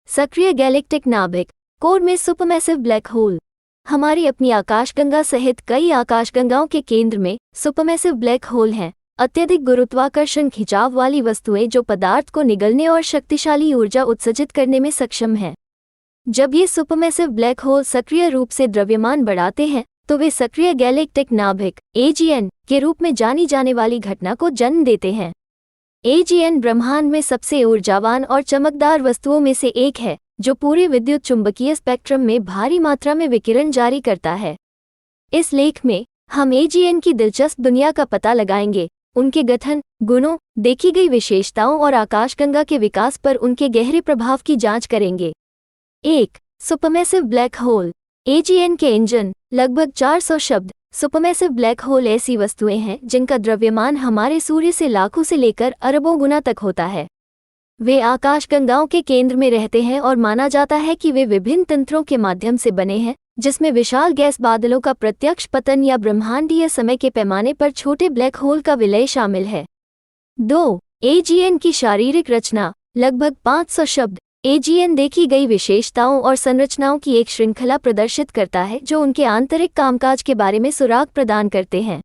सक्रिय गैलेक्टिक नाभिक, कोर में सुपरमैसिव ब्लैक होल। हमारी अपनी आकाशगंगा सहित कई आकाशगंगाओं के केंद्र में सुपरमैसिव ब्लैक होल हैं, अत्यधिक गुरुत्वाकर्षण खिंचाव वाली वस्तुएं जो पदार्थ को निगलने और शक्तिशाली ऊर्जा उत्सर्जित करने में सक्षम हैं। जब ये सुपरमैसिव ब्लैक होल सक्रिय रूप से द्रव्यमान बढ़ाते हैं तो वे सक्रिय गैलेक्टिक नाभिक AGN के रूप में जानी जाने वाली घटना को जन्म देते हैं। AGN ब्रह्मांड में सबसे ऊर्जावान और चमकदार वस्तुओं में से एक है जो पूरे विद्युत चुंबकीय स्पेक्ट्रम में भारी मात्रा में विकिरण जारी करता है। इस लेख में हम AGN की दिलचस्प दुनिया का पता लगाएंगे, उनके गठन, गुणों, देखी गई विशेषताओं और आकाशगंगा के विकास पर उनके गहरे प्रभाव की जांच करेंगे। 1. Supermassive black hole. AGN के इंजन। लगभग 400 शब्द। सुपरमैसिव ब्लैक होल ऐसी वस्तुएं हैं जिनका द्रव्यमान हमारे सूर्य से लाखों से लेकर अरबों गुना तक होता है। वे आकाशगंगाओं के केंद्र में रहते हैं और माना जाता है कि वे विभिन्न तंत्रों के माध्यम से बने हैं, जिसमें विशाल गैस बादलों का प्रत्यक्ष पतन या ब्रह्मांडीय समय के पैमाने पर छोटे ब्लैक होल का विलय शामिल है। 2. AGN की शारीरिक रचना। लगभग 500 शब्द। AGN देखी गई विशेषताओं और संरचनाओं की एक श्रृंखला प्रदर्शित करता है जो उनके आंतरिक कामकाज के बारे में सुराग प्रदान करते हैं।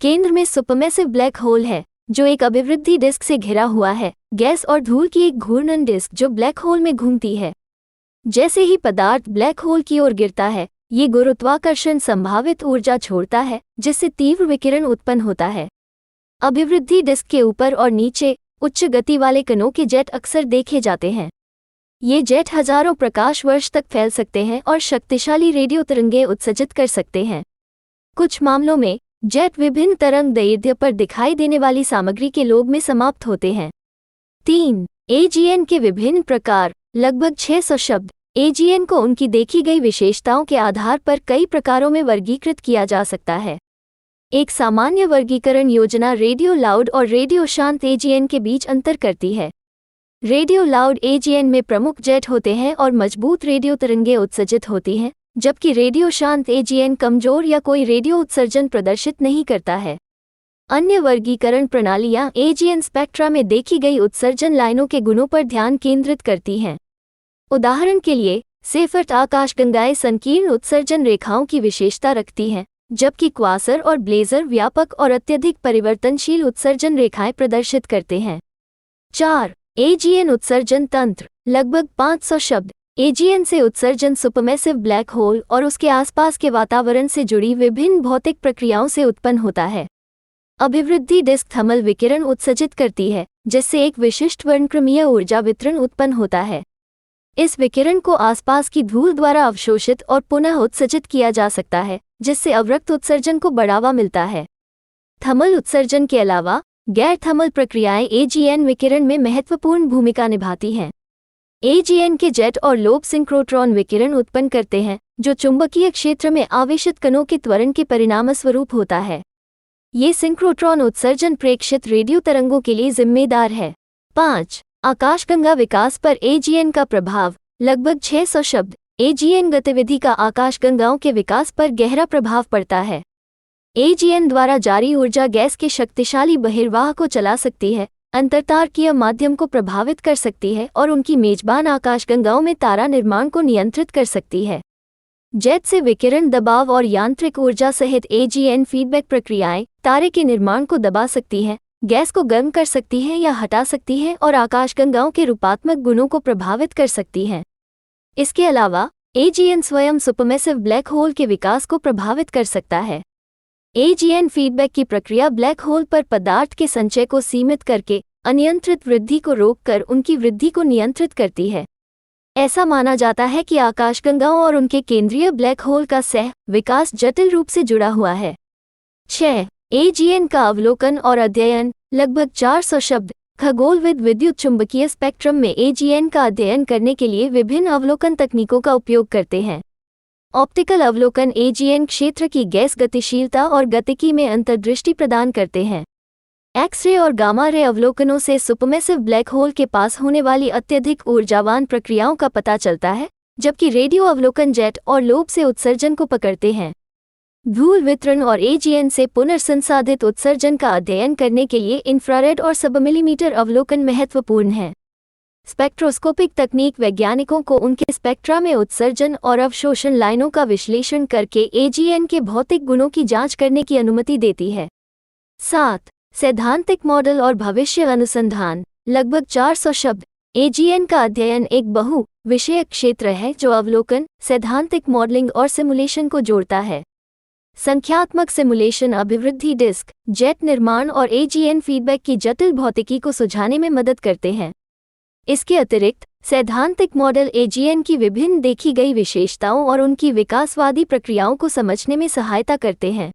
केंद्र में सुपरमैसिव ब्लैक होल है जो एक अभिवृद्धि डिस्क से घिरा हुआ है, गैस और धूल की एक घूर्णन डिस्क जो ब्लैक होल में घूमती है। जैसे ही पदार्थ ब्लैक होल की ओर गिरता है, ये गुरुत्वाकर्षण संभावित ऊर्जा छोड़ता है जिससे तीव्र विकिरण उत्पन्न होता है। अभिवृद्धि डिस्क के ऊपर और नीचे उच्च गति वाले कणों के जेट अक्सर देखे जाते हैं। ये जेट हजारों प्रकाश वर्ष तक फैल सकते हैं और शक्तिशाली रेडियो तरंगें उत्सर्जित कर सकते हैं। कुछ मामलों में जेट विभिन्न तरंग दैर्ध्य पर दिखाई देने वाली सामग्री के लोब में समाप्त होते हैं। 3. AGN के विभिन्न प्रकार। लगभग 600 शब्द। AGN को उनकी देखी गई विशेषताओं के आधार पर कई प्रकारों में वर्गीकृत किया जा सकता है। एक सामान्य वर्गीकरण योजना रेडियो लाउड और रेडियो शांत AGN के बीच अंतर करती है। रेडियो लाउड AGN में प्रमुख जेट होते हैं और मजबूत रेडियो तरंगें उत्सर्जित होती हैं, जबकि रेडियो शांत AGN कमजोर या कोई रेडियो उत्सर्जन प्रदर्शित नहीं करता है। अन्य वर्गीकरण प्रणालियां AGN स्पेक्ट्रा में देखी गई उत्सर्जन लाइनों के गुणों पर ध्यान केंद्रित करती हैं। उदाहरण के लिए, सेफर्ट आकाशगंगाएं संकीर्ण उत्सर्जन रेखाओं की विशेषता रखती हैं, जबकि क्वासर और ब्लेजर व्यापक और अत्यधिक परिवर्तनशील उत्सर्जन रेखाएं प्रदर्शित करते हैं। 4. AGN उत्सर्जन तंत्र। लगभग 500 शब्द। AGN से उत्सर्जन सुपरमैसिव ब्लैक होल और उसके आसपास के वातावरण से जुड़ी विभिन्न भौतिक प्रक्रियाओं से उत्पन्न होता है। अभिवृद्धि डिस्क थर्मल विकिरण उत्सर्जित करती है, जिससे एक विशिष्ट वर्णक्रमीय ऊर्जा वितरण उत्पन्न होता है। इस विकिरण को आसपास की धूल द्वारा अवशोषित और पुनः उत्सर्जित किया जा सकता है, जिससे अवरक्त उत्सर्जन को बढ़ावा मिलता है। थर्मल उत्सर्जन के अलावा गैर थर्मल प्रक्रियाएं AGN विकिरण में महत्वपूर्ण भूमिका निभाती हैं। AGN के जेट और लोब सिंक्रोट्रॉन विकिरण उत्पन्न करते हैं, जो चुंबकीय क्षेत्र में आवेशित कणों के त्वरण के परिणामस्वरूप होता है। ये सिंक्रोट्रॉन उत्सर्जन प्रेक्षित रेडियो तरंगों के लिए जिम्मेदार है। 5. आकाशगंगा विकास पर AGN का प्रभाव। लगभग 600 शब्द। AGN गतिविधि का आकाशगंगाओं के विकास पर गहरा प्रभाव पड़ता है। AGN द्वारा जारी ऊर्जा गैस के शक्तिशाली बहिर्वाह को चला सकती है, अंतरतारकीय माध्यम को प्रभावित कर सकती है और उनकी मेजबान आकाशगंगाओं में तारा निर्माण को नियंत्रित कर सकती है। जेट से विकिरण दबाव और यांत्रिक ऊर्जा सहित AGN फीडबैक प्रक्रियाएं तारे के निर्माण को दबा सकती हैं, गैस को गर्म कर सकती हैं या हटा सकती हैं और आकाशगंगाओं के रूपात्मक गुणों को प्रभावित कर सकती हैं। इसके अलावा AGN स्वयं सुपरमैसिव ब्लैक होल के विकास को प्रभावित कर सकता है। AGN फीडबैक की प्रक्रिया ब्लैक होल पर पदार्थ के संचय को सीमित करके अनियंत्रित वृद्धि को रोककर उनकी वृद्धि को नियंत्रित करती है। ऐसा माना जाता है कि आकाशगंगाओं और उनके केंद्रीय ब्लैक होल का सह विकास जटिल रूप से जुड़ा हुआ है। 6. AGN का अवलोकन और अध्ययन। लगभग 400 शब्द। खगोलविद विद्युत चुंबकीय स्पेक्ट्रम में AGN का अध्ययन करने के लिए विभिन्न अवलोकन तकनीकों का उपयोग करते हैं। ऑप्टिकल अवलोकन AGN क्षेत्र की गैस गतिशीलता और गतिकी में अंतर्दृष्टि प्रदान करते हैं। एक्स-रे और गामा रे अवलोकनों से सुपरमैसिव ब्लैक होल के पास होने वाली अत्यधिक ऊर्जावान प्रक्रियाओं का पता चलता है, जबकि रेडियो अवलोकन जेट और लोब से उत्सर्जन को पकड़ते हैं। धूल वितरण और AGN से पुनर्संसाधित उत्सर्जन का अध्ययन करने के लिए इंफ्रारेड और सबमिलीमीटर अवलोकन महत्वपूर्ण हैं। स्पेक्ट्रोस्कोपिक तकनीक वैज्ञानिकों को उनके स्पेक्ट्रा में उत्सर्जन और अवशोषण लाइनों का विश्लेषण करके एजीएन के भौतिक गुणों की जांच करने की अनुमति देती है। 7. सैद्धांतिक मॉडल और भविष्य अनुसंधान। लगभग 400 शब्द। एजीएन का अध्ययन एक बहु-विषयक क्षेत्र है जो अवलोकन, सैद्धांतिक मॉडलिंग और सिमुलेशन को जोड़ता है। संख्यात्मक सिमुलेशन अभिवृद्धि डिस्क, जेट निर्माण और एजीएन फीडबैक की जटिल भौतिकी को सुझाने में मदद करते हैं। इसके अतिरिक्त सैद्धांतिक मॉडल एजीएन की विभिन्न देखी गई विशेषताओं और उनकी विकासवादी प्रक्रियाओं को समझने में सहायता करते हैं।